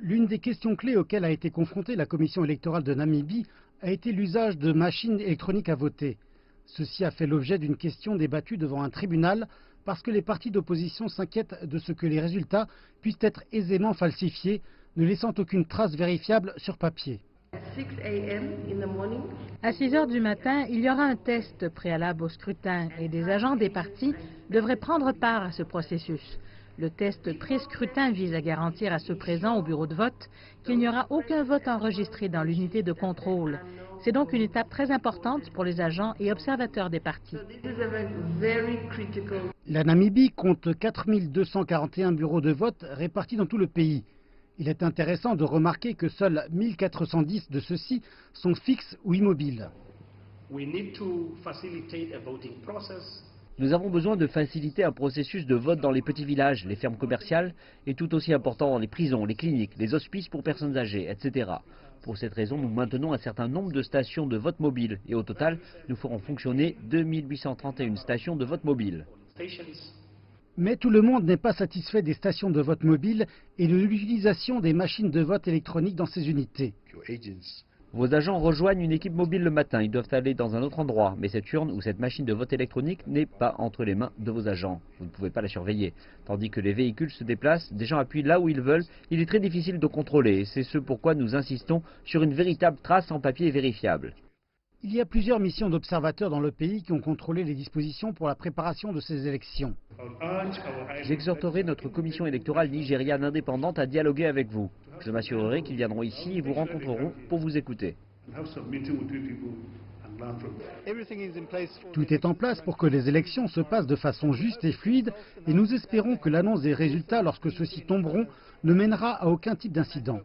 L'une des questions clés auxquelles a été confrontée la commission électorale de Namibie a été l'usage de machines électroniques à voter. Ceci a fait l'objet d'une question débattue devant un tribunal parce que les partis d'opposition s'inquiètent de ce que les résultats puissent être aisément falsifiés, ne laissant aucune trace vérifiable sur papier. À 6 heures du matin, il y aura un test préalable au scrutin et des agents des partis devraient prendre part à ce processus. Le test pré-scrutin vise à garantir à ceux présents au bureau de vote qu'il n'y aura aucun vote enregistré dans l'unité de contrôle. C'est donc une étape très importante pour les agents et observateurs des partis. La Namibie compte 4241 bureaux de vote répartis dans tout le pays. Il est intéressant de remarquer que seuls 1410 de ceux-ci sont fixes ou immobiles. Nous avons besoin de faciliter un processus de vote dans les petits villages, les fermes commerciales et tout aussi important dans les prisons, les cliniques, les hospices pour personnes âgées, etc. Pour cette raison, nous maintenons un certain nombre de stations de vote mobile et au total, nous ferons fonctionner 2831 stations de vote mobile. Mais tout le monde n'est pas satisfait des stations de vote mobile et de l'utilisation des machines de vote électroniques dans ces unités. Vos agents rejoignent une équipe mobile le matin, ils doivent aller dans un autre endroit, mais cette urne ou cette machine de vote électronique n'est pas entre les mains de vos agents. Vous ne pouvez pas la surveiller. Tandis que les véhicules se déplacent, des gens appuient là où ils veulent, il est très difficile de contrôler et c'est ce pourquoi nous insistons sur une véritable trace en papier vérifiable. Il y a plusieurs missions d'observateurs dans le pays qui ont contrôlé les dispositions pour la préparation de ces élections. J'exhorterai notre commission électorale nigériane indépendante à dialoguer avec vous. Je m'assurerai qu'ils viendront ici et vous rencontreront pour vous écouter. Tout est en place pour que les élections se passent de façon juste et fluide et nous espérons que l'annonce des résultats lorsque ceux-ci tomberont ne mènera à aucun type d'incident.